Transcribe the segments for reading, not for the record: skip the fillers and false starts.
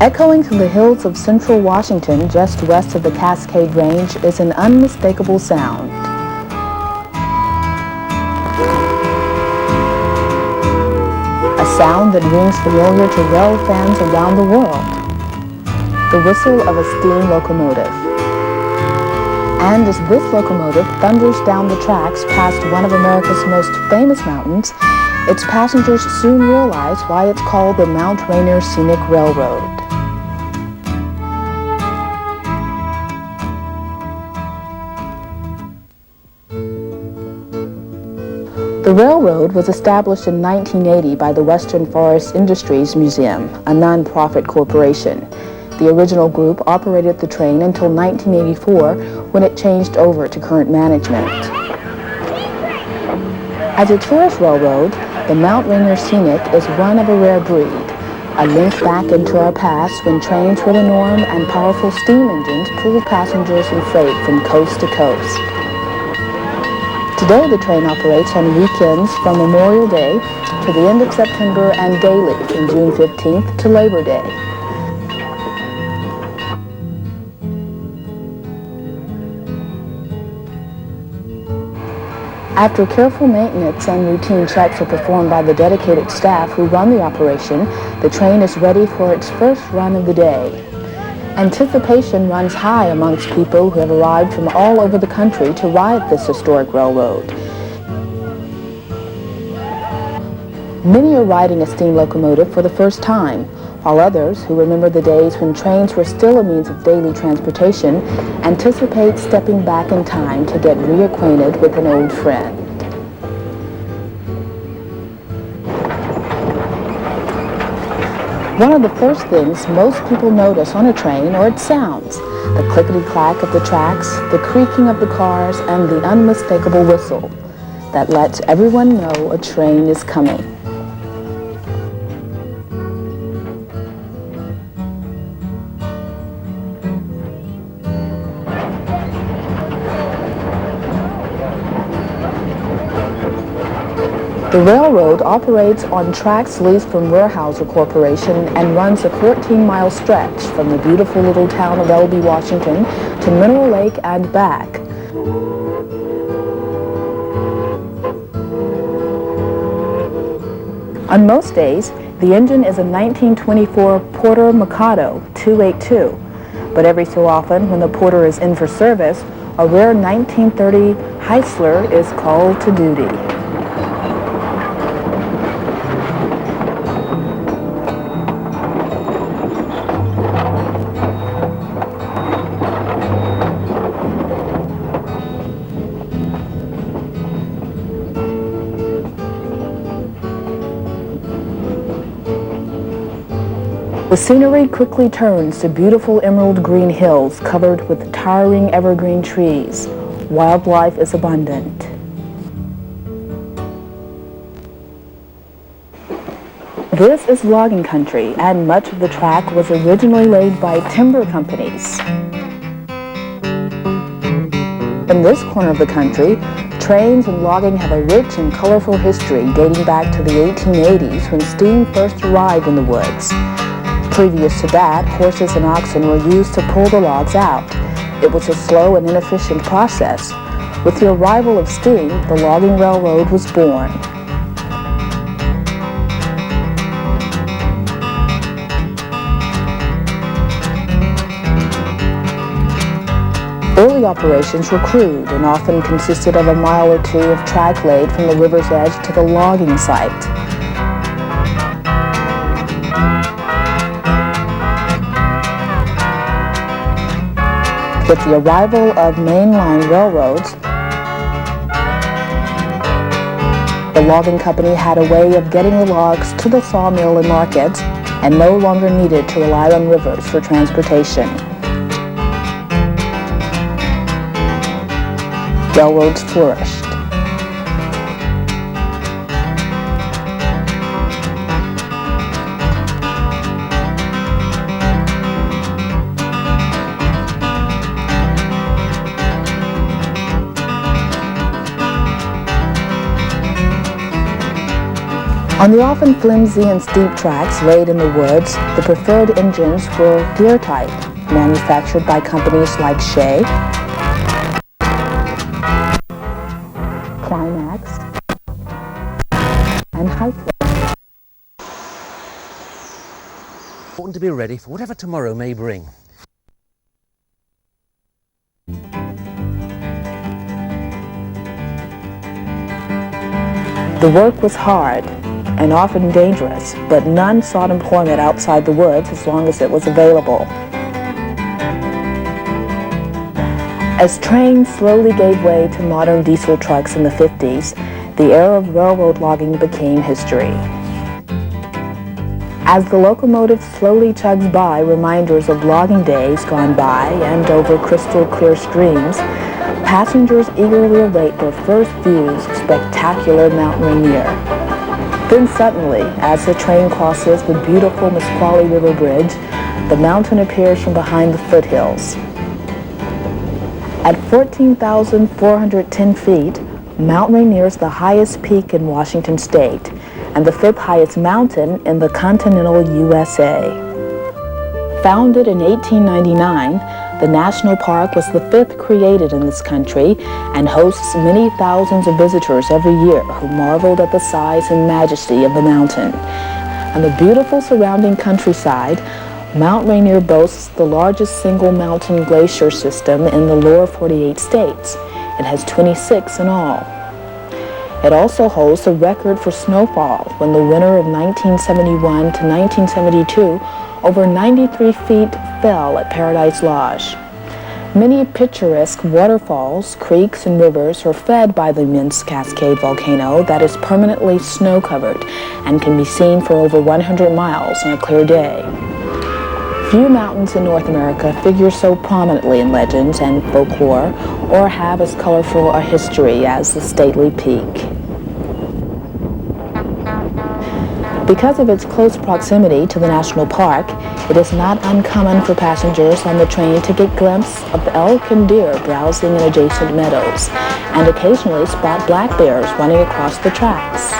Echoing through the hills of central Washington, just west of the Cascade Range, is an unmistakable sound. A sound that rings familiar to rail fans around the world. The whistle of a steam locomotive. And as this locomotive thunders down the tracks past one of America's most famous mountains, its passengers soon realize why it's called the Mount Rainier Scenic Railroad. The railroad was established in 1980 by the Western Forest Industries Museum, a non-profit corporation. The original group operated the train until 1984, when it changed over to current management. As a tourist railroad, the Mount Rainier Scenic is one of a rare breed, a link back into our past when trains were the norm and powerful steam engines pulled passengers and freight from coast to coast. Today, the train operates on weekends from Memorial Day to the end of September and daily from June 15th to Labor Day. After careful maintenance and routine checks are performed by the dedicated staff who run the operation, the train is ready for its first run of the day. Anticipation runs high amongst people who have arrived from all over the country to ride this historic railroad. Many are riding a steam locomotive for the first time, while others, who remember the days when trains were still a means of daily transportation, anticipate stepping back in time to get reacquainted with an old friend. One of the first things most people notice on a train are its sounds, the clickety-clack of the tracks, the creaking of the cars, and the unmistakable whistle that lets everyone know a train is coming. The railroad operates on tracks leased from Weyerhaeuser Corporation and runs a 14-mile stretch from the beautiful little town of Elbe, Washington to Mineral Lake and back. On most days, the engine is a 1924 Porter Mikado 282, but every so often, when the Porter is in for service, a rare 1930 Heisler is called to duty. The scenery quickly turns to beautiful emerald green hills covered with towering evergreen trees. Wildlife is abundant. This is logging country, and much of the track was originally laid by timber companies. In this corner of the country, trains and logging have a rich and colorful history dating back to the 1880s when steam first arrived in the woods. Previous to that, horses and oxen were used to pull the logs out. It was a slow and inefficient process. With the arrival of steam, the logging railroad was born. Early operations were crude and often consisted of a mile or two of track laid from the river's edge to the logging site. With the arrival of mainline railroads, the logging company had a way of getting the logs to the sawmill and markets and no longer needed to rely on rivers for transportation. Railroads flourished. On the often flimsy and steep tracks laid in the woods, the preferred engines were gear type, manufactured by companies like Shea, Climax, and Hyflux. Important to be ready for whatever tomorrow may bring. The work was hard and often dangerous, but none sought employment outside the woods as long as it was available. As trains slowly gave way to modern diesel trucks in the 50s, the era of railroad logging became history. As the locomotive slowly chugs by reminders of logging days gone by and over crystal clear streams, passengers eagerly await their first views of spectacular Mount Rainier. Then suddenly, as the train crosses the beautiful Nisqually River Bridge, the mountain appears from behind the foothills. At 14,410 feet, Mount Rainier is the highest peak in Washington State and the fifth highest mountain in the continental USA. Founded in 1899, the national park was the fifth created in this country and hosts many thousands of visitors every year who marveled at the size and majesty of the mountain. On the beautiful surrounding countryside, Mount Rainier boasts the largest single mountain glacier system in the lower 48 states. It has 26 in all. It also holds the record for snowfall when the winter of 1971 to 1972 over 93 feet fell at Paradise Lodge. Many picturesque waterfalls, creeks, and rivers are fed by the immense Cascade volcano that is permanently snow-covered and can be seen for over 100 miles on a clear day. Few mountains in North America figure so prominently in legends and folklore or have as colorful a history as the stately peak. Because of its close proximity to the national park, it is not uncommon for passengers on the train to get a glimpse of elk and deer browsing in adjacent meadows, and occasionally spot black bears running across the tracks.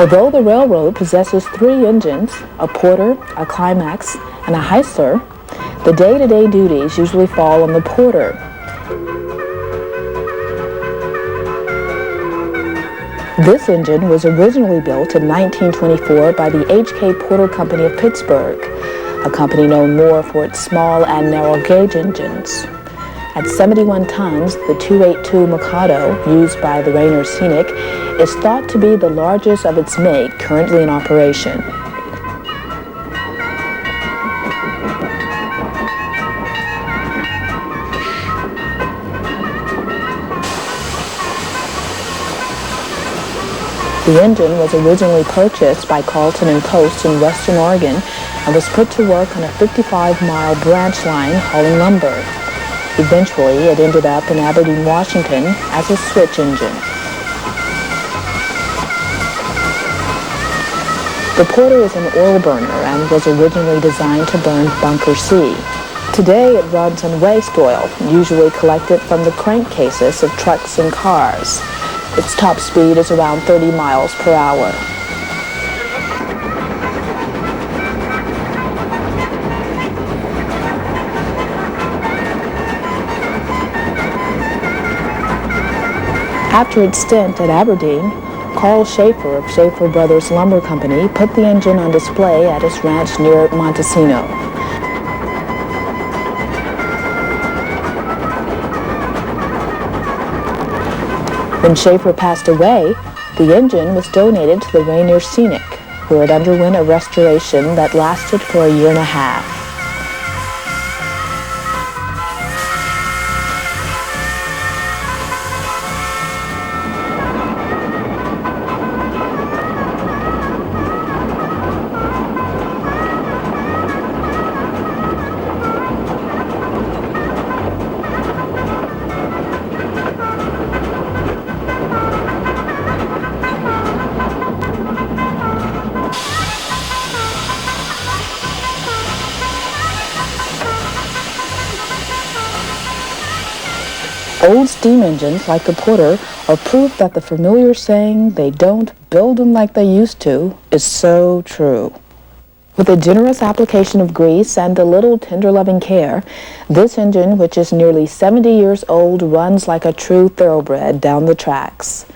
Although the railroad possesses 3 engines, a porter, a climax, and a heisler, the day-to-day duties usually fall on the porter. This engine was originally built in 1924 by the H.K. Porter Company of Pittsburgh, a company known more for its small and narrow-gauge engines. At 71 tons, the 282 Mikado, used by the Rainier Scenic, is thought to be the largest of its make currently in operation. The engine was originally purchased by Carlton and Post in Western Oregon and was put to work on a 55-mile branch line hauling lumber. Eventually, it ended up in Aberdeen, Washington as a switch engine. The Porter is an oil burner and was originally designed to burn Bunker C. Today, it runs on waste oil, usually collected from the crankcases of trucks and cars. Its top speed is around 30 miles per hour. After its stint at Aberdeen, Carl Schaefer of Schaefer Brothers Lumber Company put the engine on display at his ranch near Montesino. When Schaefer passed away, the engine was donated to the Rainier Scenic, where it underwent a restoration that lasted for a year and a half. Old steam engines like the Porter are proof that the familiar saying, "they don't build them like they used to," is so true. With a generous application of grease and a little tender-loving care, this engine, which is nearly 70 years old, runs like a true thoroughbred down the tracks.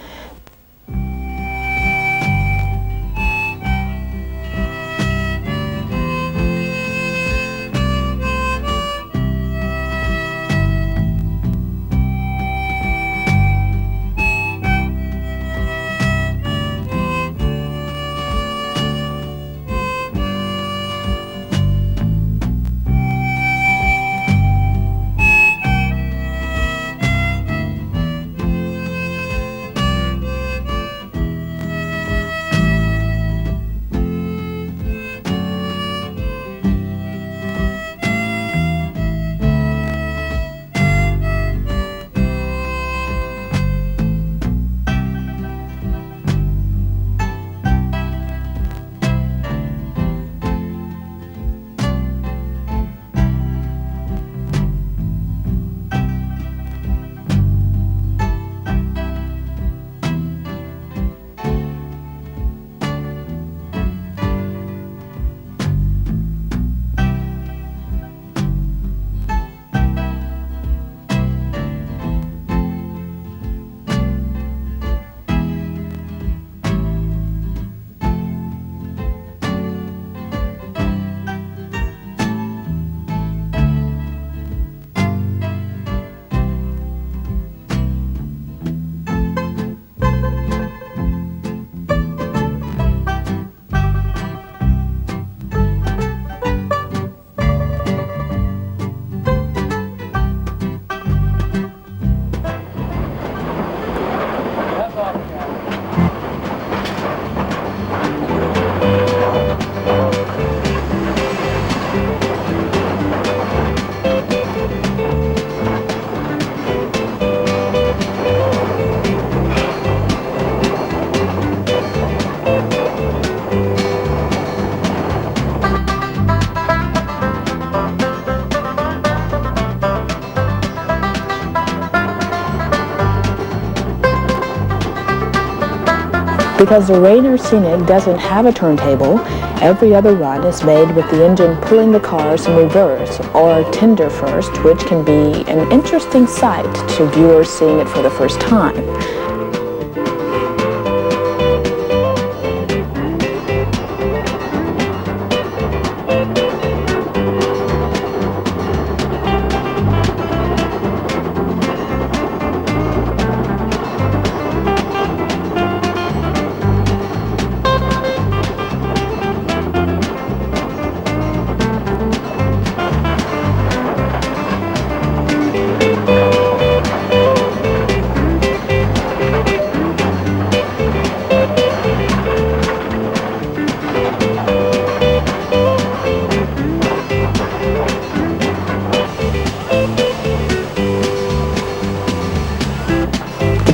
Because the Rainier Scenic doesn't have a turntable, every other run is made with the engine pulling the cars in reverse or tender first, which can be an interesting sight to viewers seeing it for the first time.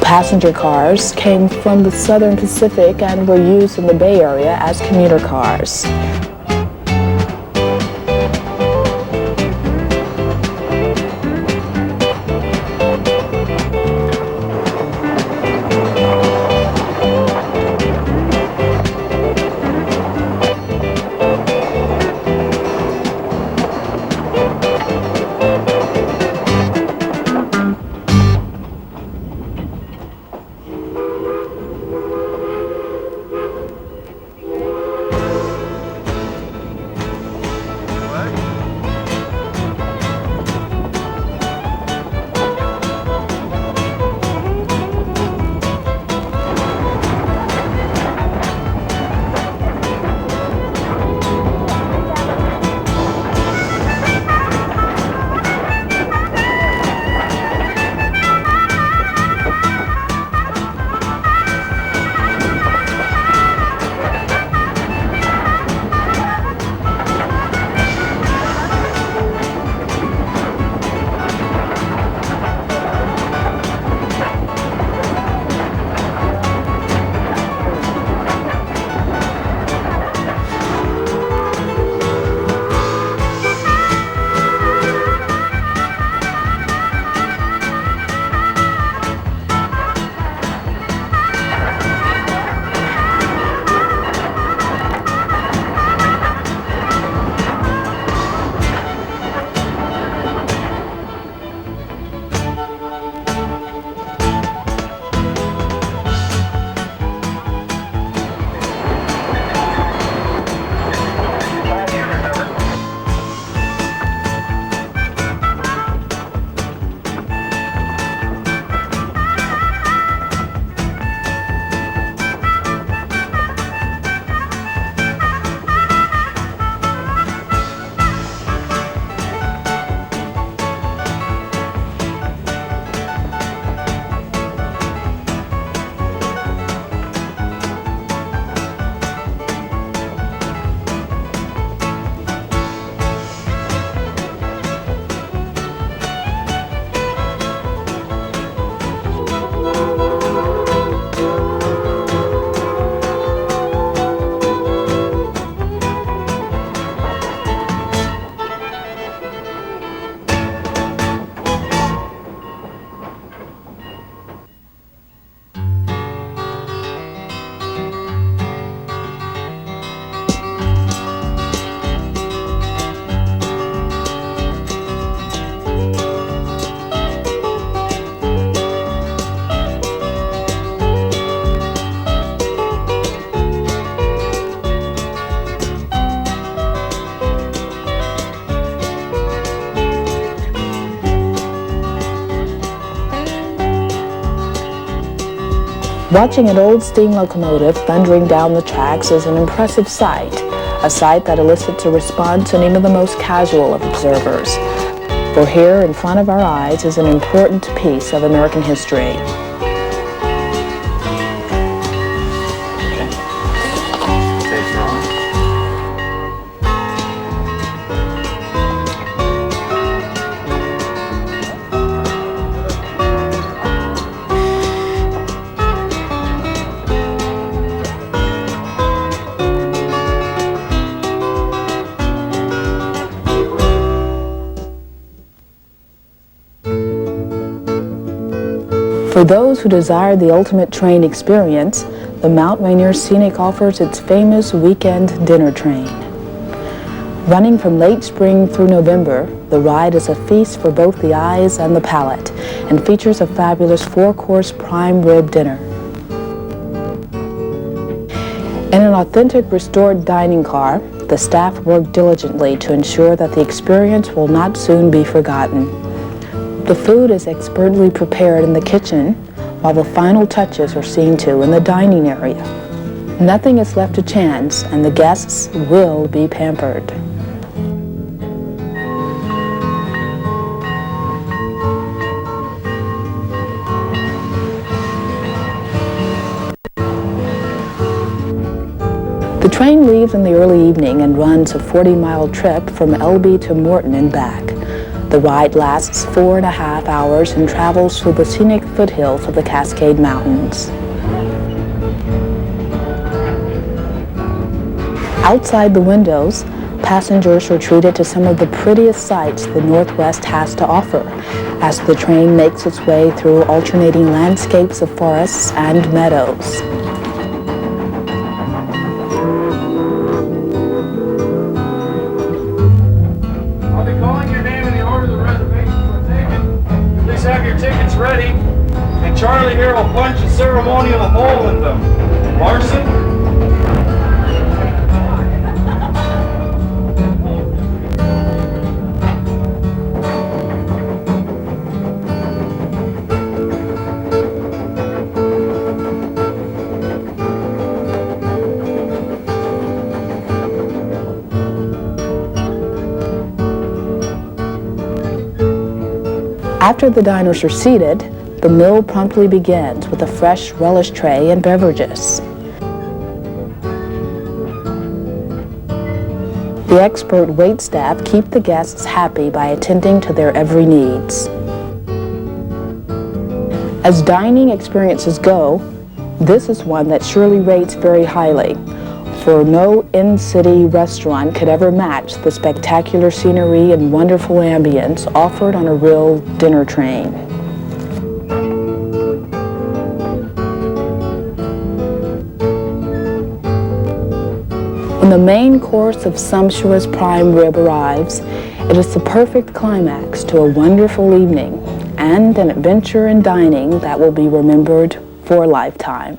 Passenger cars came from the Southern Pacific and were used in the Bay Area as commuter cars. Watching an old steam locomotive thundering down the tracks is an impressive sight, a sight that elicits a response in even the most casual of observers. For here in front of our eyes is an important piece of American history. For those who desire the ultimate train experience, the Mount Rainier Scenic offers its famous weekend dinner train. Running from late spring through November, the ride is a feast for both the eyes and the palate and features a fabulous 4-course prime rib dinner. In an authentic restored dining car, the staff work diligently to ensure that the experience will not soon be forgotten. The food is expertly prepared in the kitchen, while the final touches are seen to in the dining area. Nothing is left to chance, and the guests will be pampered. The train leaves in the early evening and runs a 40-mile trip from Elby to Morton and back. The ride lasts 4.5 hours and travels through the scenic foothills of the Cascade Mountains. Outside the windows, passengers are treated to some of the prettiest sights the Northwest has to offer as the train makes its way through alternating landscapes of forests and meadows. Ready, and Charlie here will punch a ceremonial hole in them. Larson? After the diners are seated, the meal promptly begins with a fresh relish tray and beverages. The expert waitstaff keep the guests happy by attending to their every needs. As dining experiences go, this is one that Shirley rates very highly, for no in-city restaurant could ever match the spectacular scenery and wonderful ambience offered on a real dinner train. When the main course of sumptuous prime rib arrives, it is the perfect climax to a wonderful evening and an adventure in dining that will be remembered for a lifetime.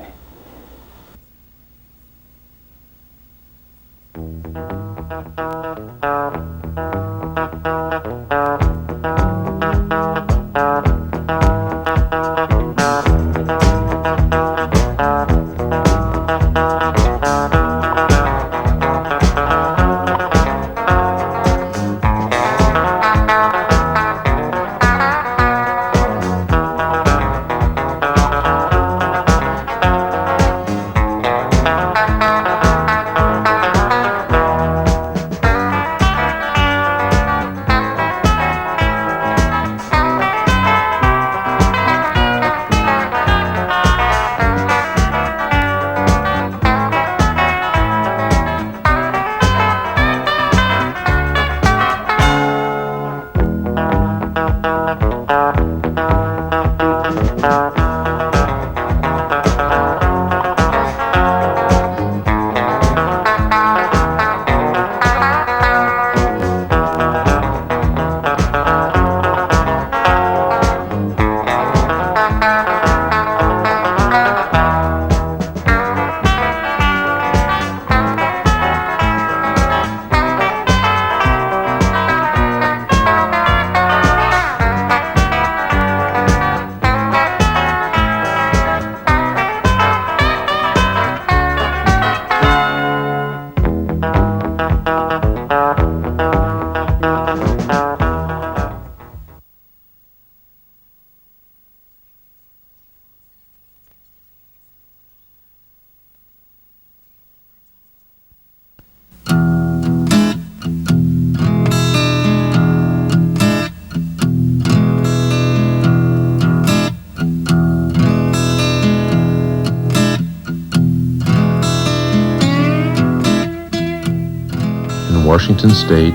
Washington State,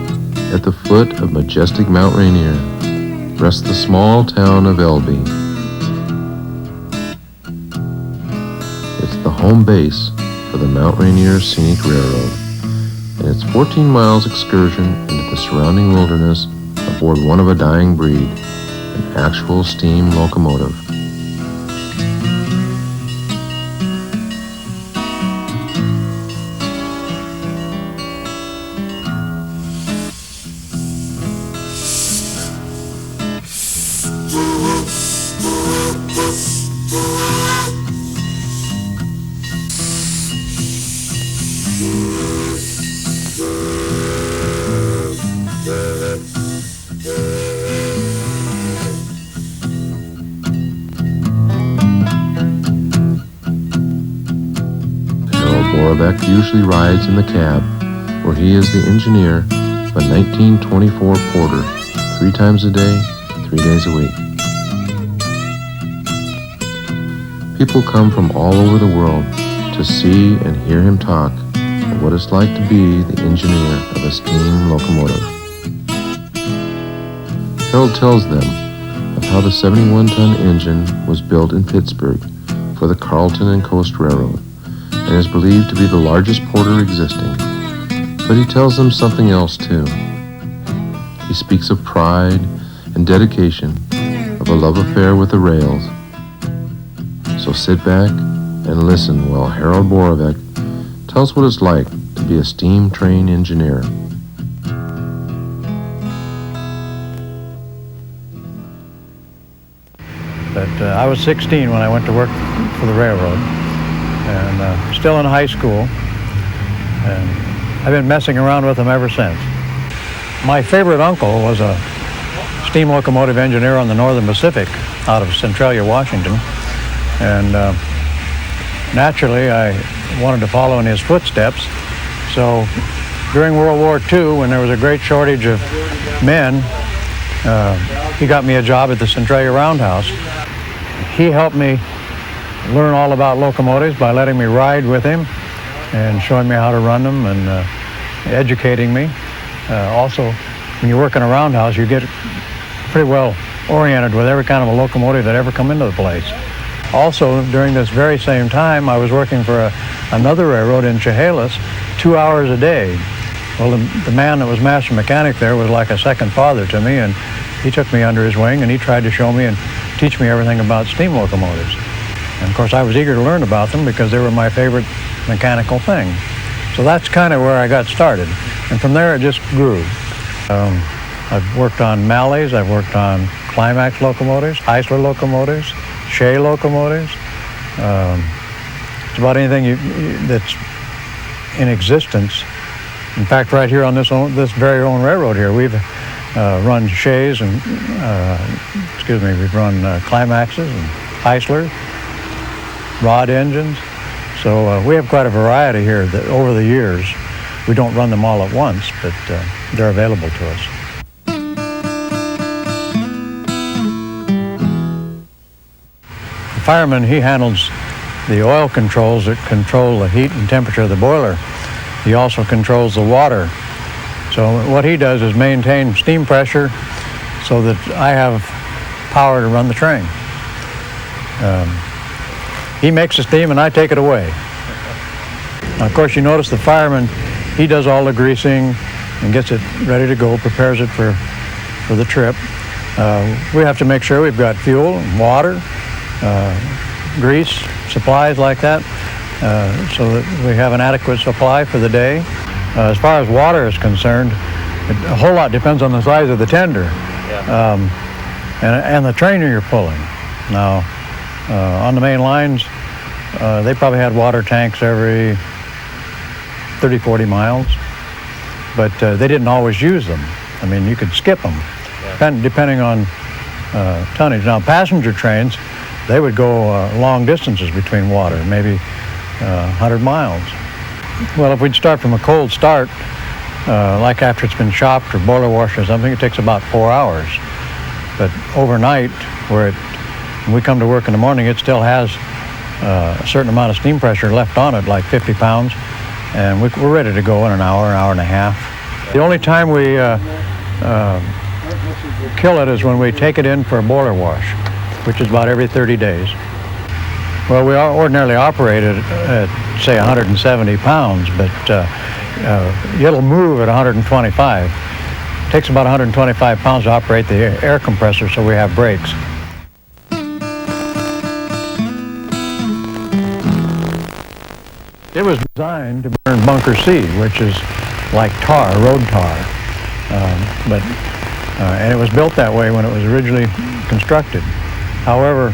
at the foot of majestic Mount Rainier, rests the small town of Elby. It's the home home base for the Mount Rainier Scenic Railroad and its 14 miles excursion into the surrounding wilderness aboard one of a dying breed, an actual steam locomotive. Borobeck usually rides in the cab, where he is the engineer of a 1924 Porter, 3 times a day, 3 days a week. People come from all over the world to see and hear him talk of what it's like to be the engineer of a steam locomotive. Harold tells them of how the 71-ton engine was built in Pittsburgh for the Carleton and Coast Railroad, and is believed to be the largest porter existing. But he tells them something else too. He speaks of pride and dedication, of a love affair with the rails. So sit back and listen while Harold Borobeck tells what it's like to be a steam train engineer. But I was 16 when I went to work for the railroad, and still in high school, and I've been messing around with them ever since. My favorite uncle was a steam locomotive engineer on the Northern Pacific out of Centralia, Washington, and naturally I wanted to follow in his footsteps. So during World War II, when there was a great shortage of men, he got me a job at the Centralia Roundhouse. He helped me learn all about locomotives by letting me ride with him and showing me how to run them and educating me. Also, when you work in a roundhouse, you get pretty well oriented with every kind of a locomotive that ever come into the place. Also, during this very same time, I was working for another railroad in Chehalis 2 hours a day. Well, the man that was master mechanic there was like a second father to me, and he took me under his wing and he tried to show me and teach me everything about steam locomotives. And of course, I was eager to learn about them because they were my favorite mechanical thing. So that's kind of where I got started. And from there, it just grew. I've worked on Malleys, I've worked on Climax locomotives, Heisler locomotives, Shea locomotives. It's about anything that's in existence. In fact, right here on this very own railroad here, we've run Sheas and, we've run Climaxes and Heislers, rod engines. So we have quite a variety here that over the years, we don't run them all at once, but they're available to us. The fireman, he handles the oil controls that control the heat and temperature of the boiler. He also controls the water. So what he does is maintain steam pressure so that I have power to run the train. He makes the steam and I take it away. Now, of course, you notice the fireman, he does all the greasing and gets it ready to go, prepares it for the trip. We have to make sure we've got fuel, water, grease, supplies like that, so that we have an adequate supply for the day. As far as water is concerned, a whole lot depends on the size of the tender and the train you're pulling. Now, on the main lines, they probably had water tanks every 30, 40 miles, but they didn't always use them. I mean, you could skip them, depending on tonnage. Now, passenger trains, they would go long distances between water, maybe 100 miles. Well, if we'd start from a cold start, like after it's been chopped or boiler washed or something, it takes about 4 hours. But overnight, when we come to work in the morning, it still has a certain amount of steam pressure left on it, like 50 pounds, and we're ready to go in an hour and a half. The only time we kill it is when we take it in for a boiler wash, which is about every 30 days. Well, we ordinarily operate at, say, 170 pounds, but it'll move at 125. It takes about 125 pounds to operate the air compressor, so we have brakes. It was designed to burn bunker C, which is like tar, road tar. And it was built that way when it was originally constructed. However,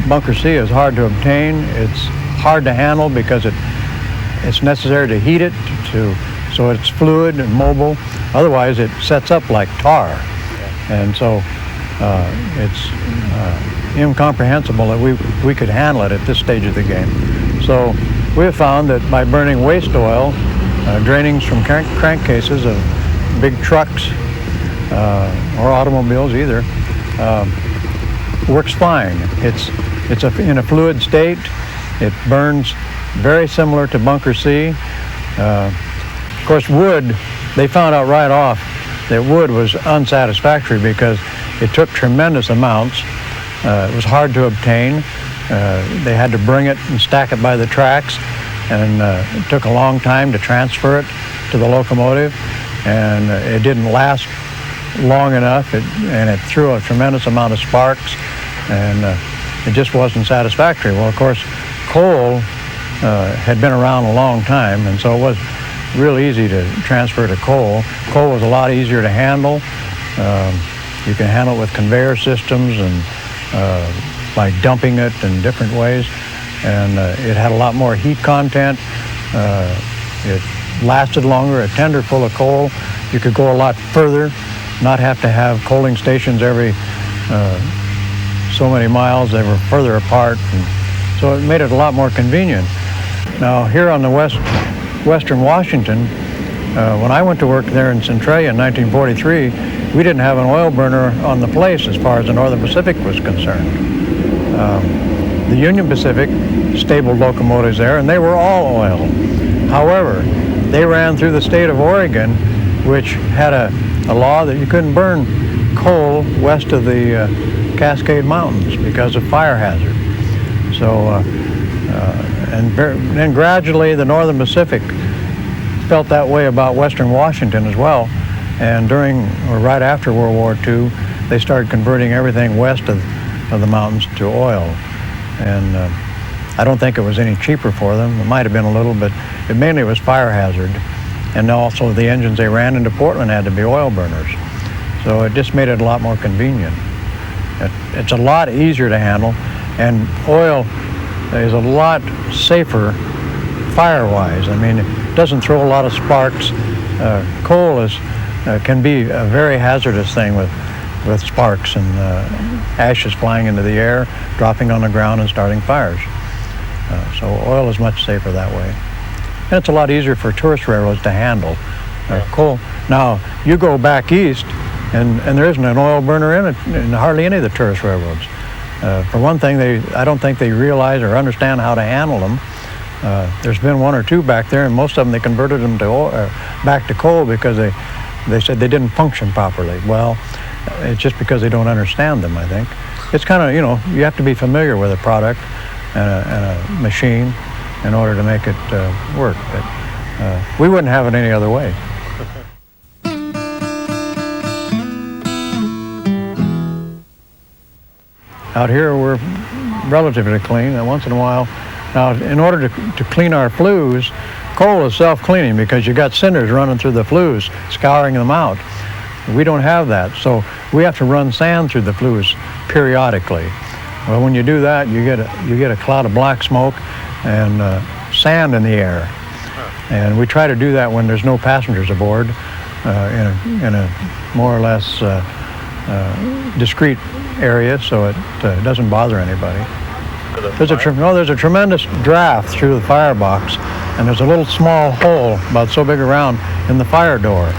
bunker C is hard to obtain. It's hard to handle because it's necessary to heat it so it's fluid and mobile. Otherwise, it sets up like tar. And so it's incomprehensible that we could handle it at this stage of the game. So we have found that by burning waste oil, drainings from crankcases of big trucks or automobiles either, works fine. It's in a fluid state. It burns very similar to bunker C. Of course, wood, they found out right off that wood was unsatisfactory because it took tremendous amounts. It was hard to obtain. They had to bring it and stack it by the tracks, and it took a long time to transfer it to the locomotive, and it didn't last long enough, and it threw a tremendous amount of sparks, and it just wasn't satisfactory. Well, of course, coal had been around a long time, and so it was real easy to transfer to coal. Coal was a lot easier to handle. You can handle it with conveyor systems and by dumping it in different ways, and it had a lot more heat content. It lasted longer. A tender full of coal, you could go a lot further, not have to have coaling stations every so many miles. They were further apart, and so it made it a lot more convenient. Now here on the western Washington, when I went to work there in Centralia in 1943, we didn't have an oil burner on the place as far as the Northern Pacific was concerned. The Union Pacific stabled locomotives there, and they were all oil. However, they ran through the state of Oregon, which had a law that you couldn't burn coal west of the Cascade Mountains because of fire hazard. So, and then gradually the Northern Pacific felt that way about Western Washington as well. And during or right after World War II, they started converting everything west of the mountains to oil. And I don't think it was any cheaper for them. It might have been a little, but it mainly was fire hazard. And also the engines they ran into Portland had to be oil burners. So it just made it a lot more convenient. It's a lot easier to handle, and oil is a lot safer fire-wise. I mean, it doesn't throw a lot of sparks. Coal can be a very hazardous thing with sparks and ashes flying into the air, dropping on the ground and starting fires. So oil is much safer that way. And it's a lot easier for tourist railroads to handle. Coal. Now, you go back east, and there isn't an oil burner in it, in hardly any of the tourist railroads. For one thing, I don't think they realize or understand how to handle them. There's been one or two back there, and most of them they converted them to back to coal because they said they didn't function properly. Well, it's just because they don't understand them, I think. It's kind of, you have to be familiar with a product and a machine in order to make it work. But we wouldn't have it any other way. Out here we're relatively clean, and once in a while. Now, in order to clean our flues, coal is self-cleaning because you got cinders running through the flues, scouring them out. We don't have that, so we have to run sand through the flues periodically. Well, when you do that, you get a cloud of black smoke and sand in the air. And we try to do that when there's no passengers aboard in a more or less discreet area, so it doesn't bother anybody. There's a tremendous draft through the firebox, and there's a little small hole about so big around in the fire door,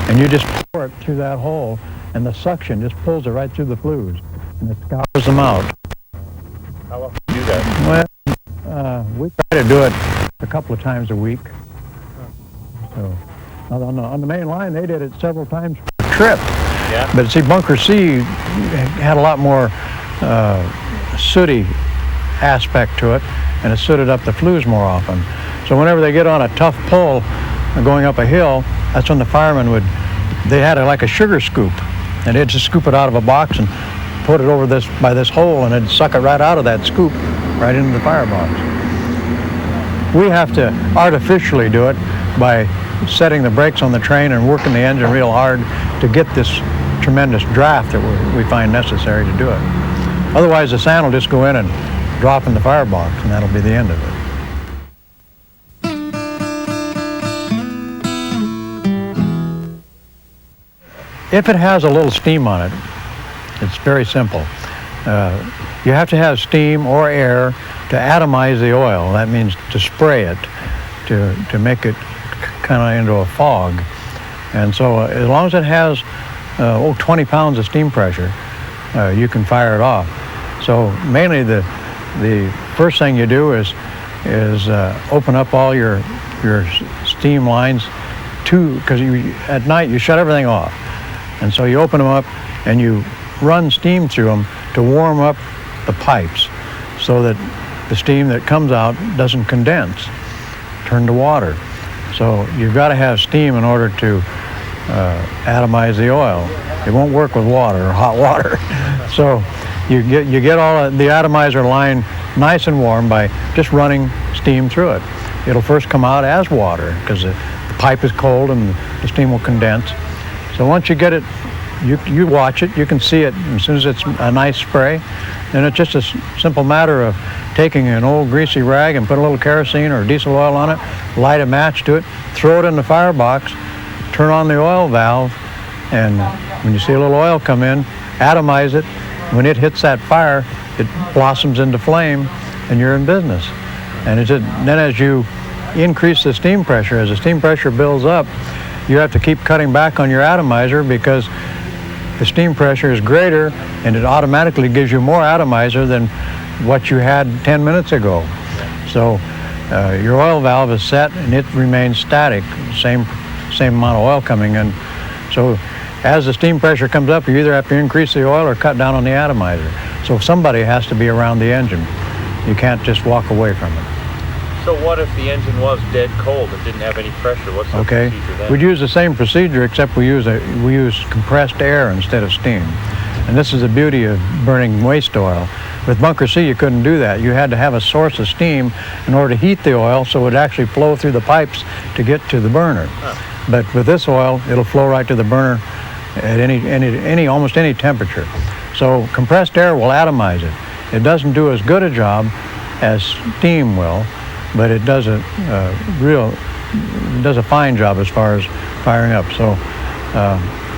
and you just pour it through that hole, and the suction just pulls it right through the flues, and it scours them out. How often do you do that? Well, we try to do it a couple of times a week. So on the main line, they did it several times per trip. Yeah. But see, bunker C had a lot more sooty aspect to it, and it sooted up the flues more often. So whenever they get on a tough pull going up a hill, that's when the firemen they had like a sugar scoop, and they'd just scoop it out of a box and put it over by this hole, and it'd suck it right out of that scoop right into the firebox. We have to artificially do it by setting the brakes on the train and working the engine real hard to get this tremendous draft that we find necessary to do it. Otherwise, the sand will just go in and drop in the firebox, and that'll be the end of it. If it has a little steam on it, it's very simple. You have to have steam or air to atomize the oil. That means to spray it, to make it kind of into a fog. And so as long as it has 20 pounds of steam pressure, you can fire it off. So mainly the first thing you do is open up all your steam lines because at night you shut everything off. And so you open them up and you run steam through them to warm up the pipes so that the steam that comes out doesn't condense, turn to water. So you've got to have steam in order to atomize the oil. It won't work with water or hot water. So you get all of the atomizer line nice and warm by just running steam through it. It'll first come out as water because the pipe is cold and the steam will condense. So once you get it, you watch it, you can see it as soon as it's a nice spray. Then it's just a simple matter of taking an old greasy rag and put a little kerosene or diesel oil on it, light a match to it, throw it in the firebox, turn on the oil valve, and when you see a little oil come in, atomize it. When it hits that fire, it blossoms into flame, and you're in business. And then as you increase the steam pressure, as the steam pressure builds up, you have to keep cutting back on your atomizer because the steam pressure is greater and it automatically gives you more atomizer than what you had 10 minutes ago. So your oil valve is set and it remains static, same amount of oil coming in. So as the steam pressure comes up, you either have to increase the oil or cut down on the atomizer. So somebody has to be around the engine. You can't just walk away from it. So what if the engine was dead cold and didn't have any pressure? What's the procedure then? We'd use the same procedure except we use compressed air instead of steam. And this is the beauty of burning waste oil. With Bunker C, you couldn't do that. You had to have a source of steam in order to heat the oil so it would actually flow through the pipes to get to the burner. But with this oil, it'll flow right to the burner at almost any temperature. So compressed air will atomize it. It doesn't do as good a job as steam will, but it does a fine job as far as firing up. So,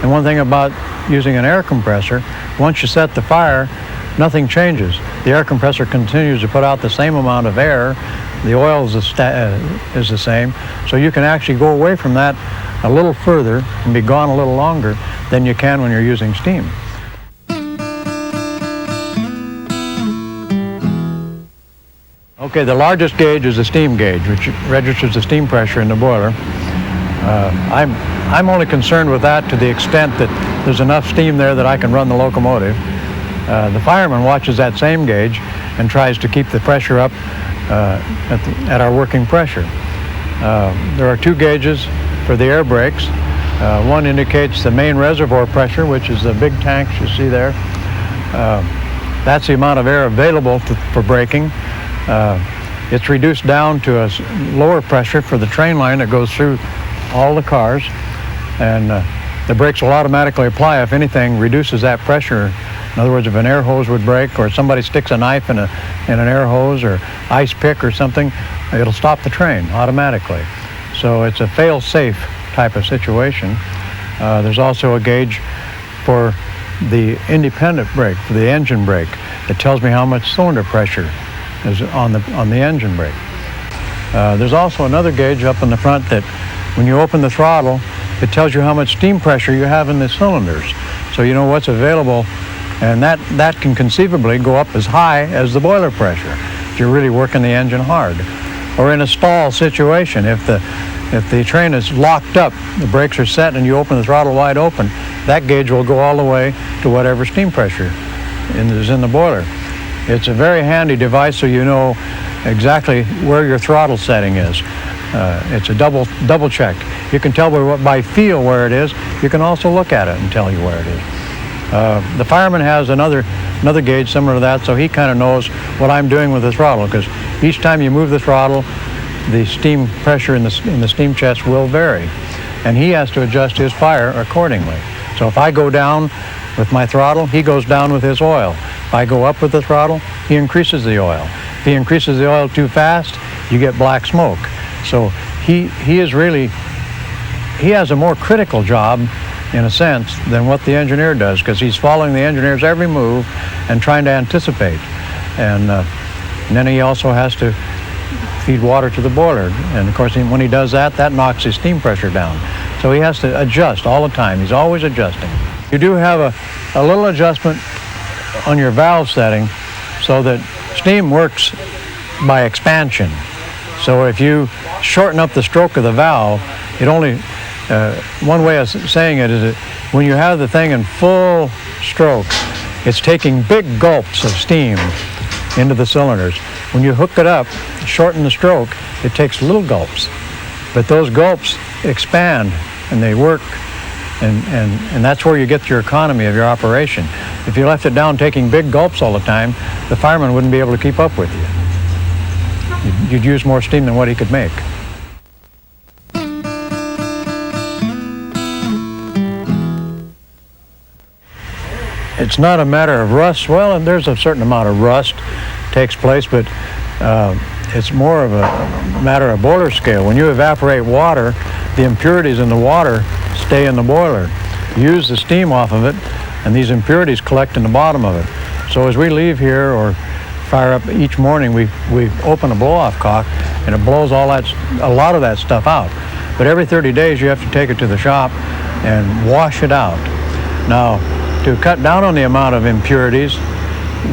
and one thing about using an air compressor, once you set the fire, nothing changes. The air compressor continues to put out the same amount of air. The oil is the same. So you can actually go away from that a little further and be gone a little longer than you can when you're using steam. Okay, the largest gauge is the steam gauge, which registers the steam pressure in the boiler. I'm only concerned with that to the extent that there's enough steam there that I can run the locomotive. The fireman watches that same gauge and tries to keep the pressure up at our working pressure. There are two gauges for the air brakes. One indicates the main reservoir pressure, which is the big tanks you see there. That's the amount of air available for braking. It's reduced down to a lower pressure for the train line that goes through all the cars, and the brakes will automatically apply if anything reduces that pressure. In other words, if an air hose would break or somebody sticks a knife in an air hose or ice pick or something, it'll stop the train automatically. So it's a fail-safe type of situation. There's also a gauge for the independent brake, for the engine brake. It tells me how much cylinder pressure is on the engine brake. There's also another gauge up in the front that when you open the throttle, it tells you how much steam pressure you have in the cylinders. So you know what's available, and that can conceivably go up as high as the boiler pressure if you're really working the engine hard. Or in a stall situation, if the train is locked up, the brakes are set and you open the throttle wide open, that gauge will go all the way to whatever steam pressure is in the boiler. It's a very handy device so you know exactly where your throttle setting is. It's a double check. You can tell by feel where it is. You can also look at it and tell you where it is. The fireman has another gauge similar to that, so he kind of knows what I'm doing with the throttle, because each time you move the throttle, the steam pressure in the steam chest will vary, and he has to adjust his fire accordingly. So if I go down with my throttle, he goes down with his oil. If I go up with the throttle, he increases the oil. If he increases the oil too fast, you get black smoke. So he has a more critical job in a sense than what the engineer does, because he's following the engineer's every move and trying to anticipate. And then he also has to feed water to the boiler. And of course, when he does that, that knocks his steam pressure down. So he has to adjust all the time. He's always adjusting. You do have a little adjustment on your valve setting so that steam works by expansion. So if you shorten up the stroke of the valve, it only, one way of saying it is that when you have the thing in full stroke, it's taking big gulps of steam into the cylinders. When you hook it up, shorten the stroke, it takes little gulps. But those gulps expand and they work, and that's where you get your economy of your operation. If you left it down taking big gulps all the time, the fireman wouldn't be able to keep up with you. You'd use more steam than what he could make. It's not a matter of rust. Well, and there's a certain amount of rust takes place, but it's more of a matter of boiler scale. When you evaporate water, the impurities in the water stay in the boiler. You use the steam off of it, and these impurities collect in the bottom of it. So as we leave here or fire up each morning, we open a blow-off cock, and it blows a lot of that stuff out. But every 30 days, you have to take it to the shop and wash it out. Now, to cut down on the amount of impurities,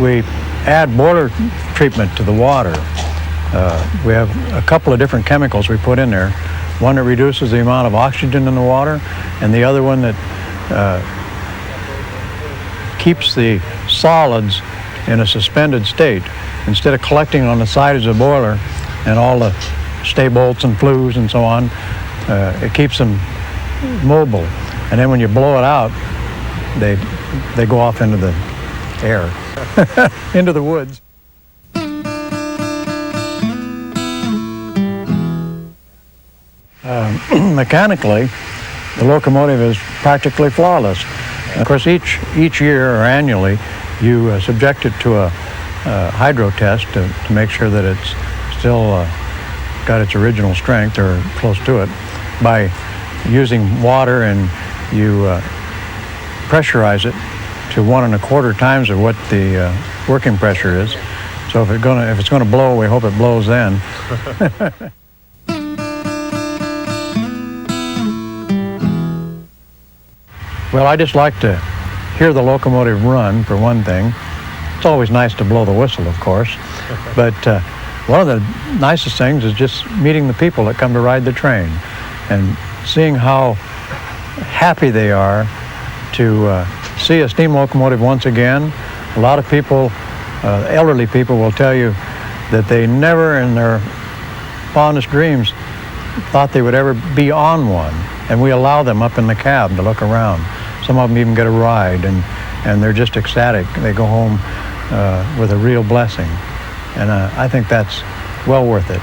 we add boiler treatment to the water. We have a couple of different chemicals we put in there. One that reduces the amount of oxygen in the water, and the other one that keeps the solids in a suspended state. Instead of collecting on the sides of the boiler and all the stay bolts and flues and so on, it keeps them mobile. And then when you blow it out, they go off into the air, into the woods. Mechanically, the locomotive is practically flawless. Of course, each year or annually, you subject it to a hydro test to make sure that it's still got its original strength or close to it by using water, and you pressurize it to 1 1/4 times of what the working pressure is. So if it's gonna blow, we hope it blows then. Well, I just like to hear the locomotive run, for one thing. It's always nice to blow the whistle, of course. But one of the nicest things is just meeting the people that come to ride the train and seeing how happy they are to see a steam locomotive once again. A lot of people, elderly people, will tell you that they never in their fondest dreams thought they would ever be on one. And we allow them up in the cab to look around. Some of them even get a ride, and they're just ecstatic. They go home with a real blessing. And I think that's well worth it.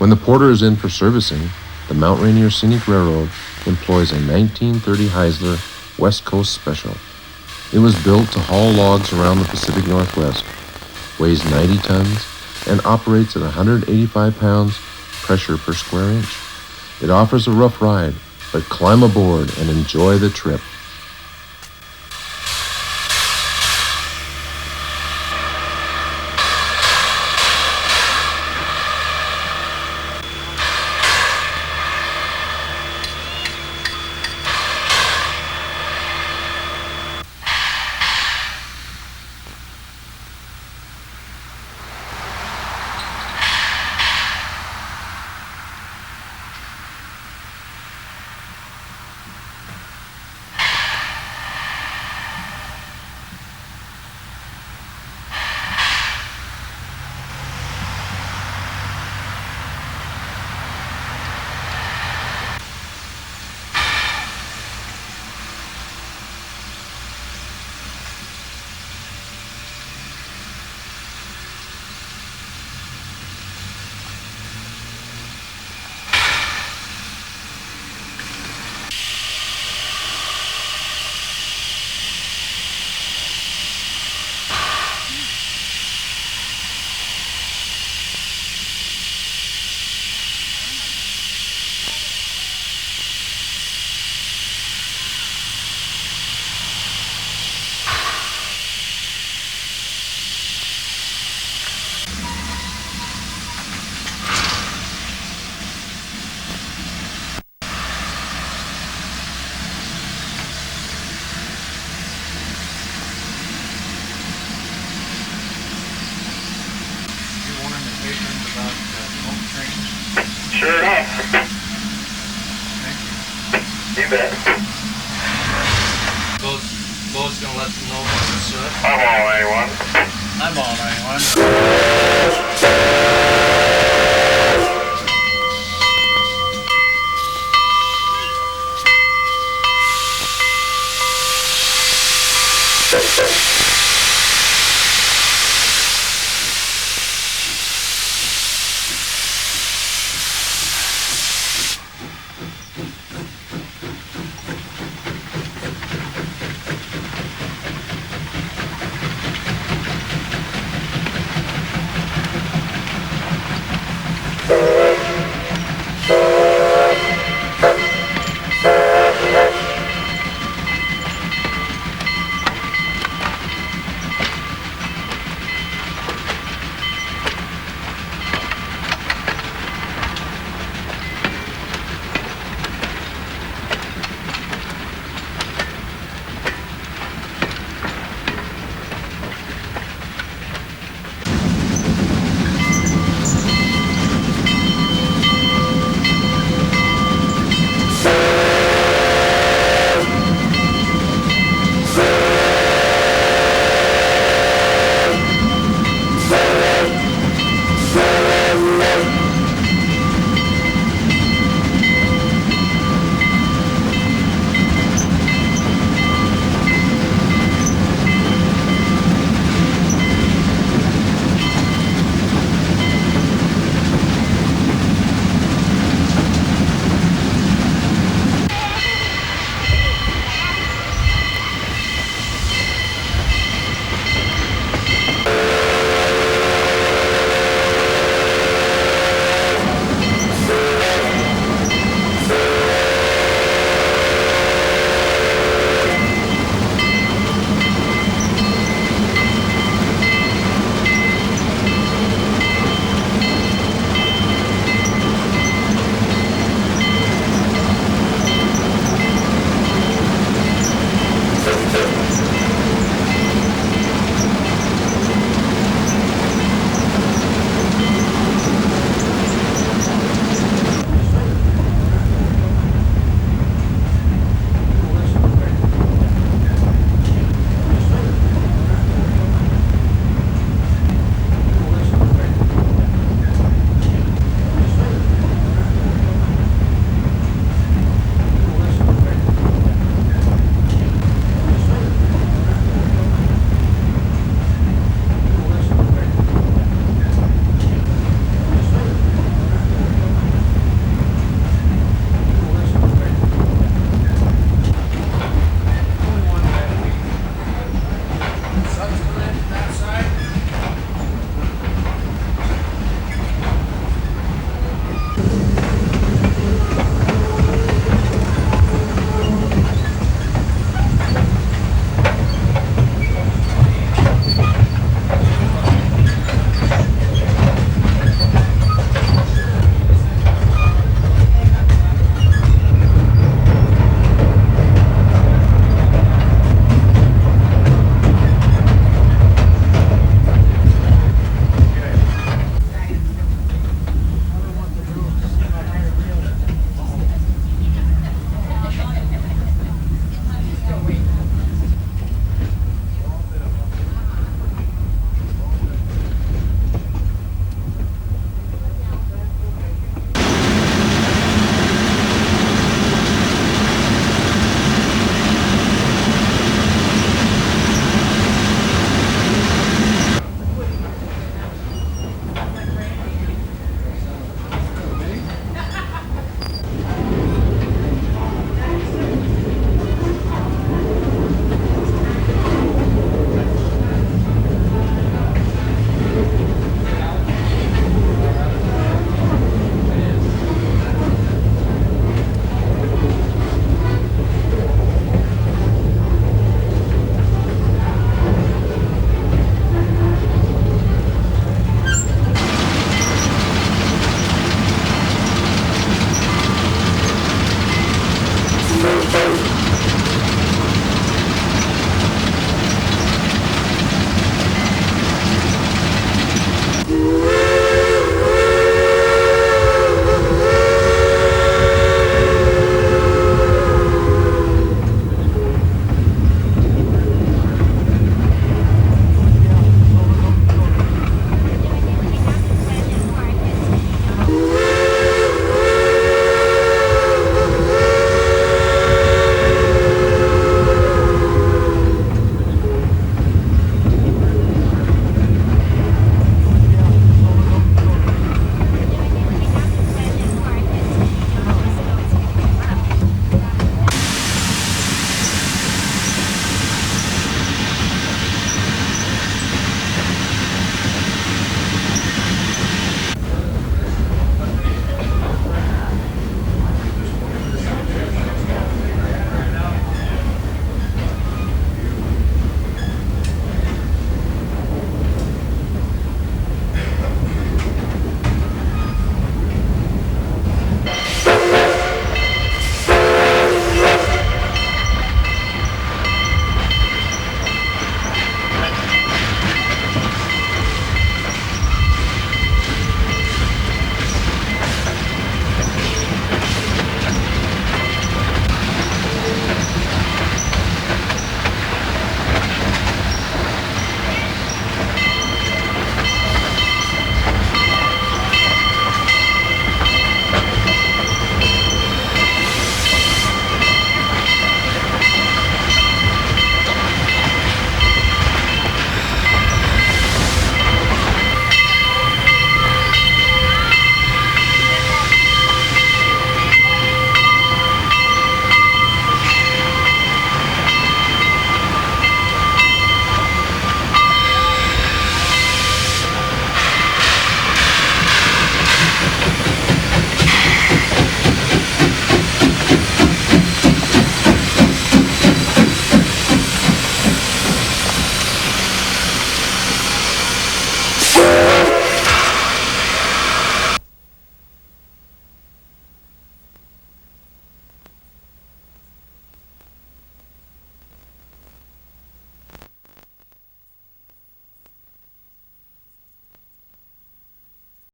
When the Porter is in for servicing, the Mount Rainier Scenic Railroad employs a 1930 Heisler West Coast Special. It was built to haul logs around the Pacific Northwest, weighs 90 tons, and operates at 185 pounds pressure per square inch. It offers a rough ride, but climb aboard and enjoy the trip. Sure enough. You bet. Bo's gonna let them know about this, I'm all anyone. I'm all right,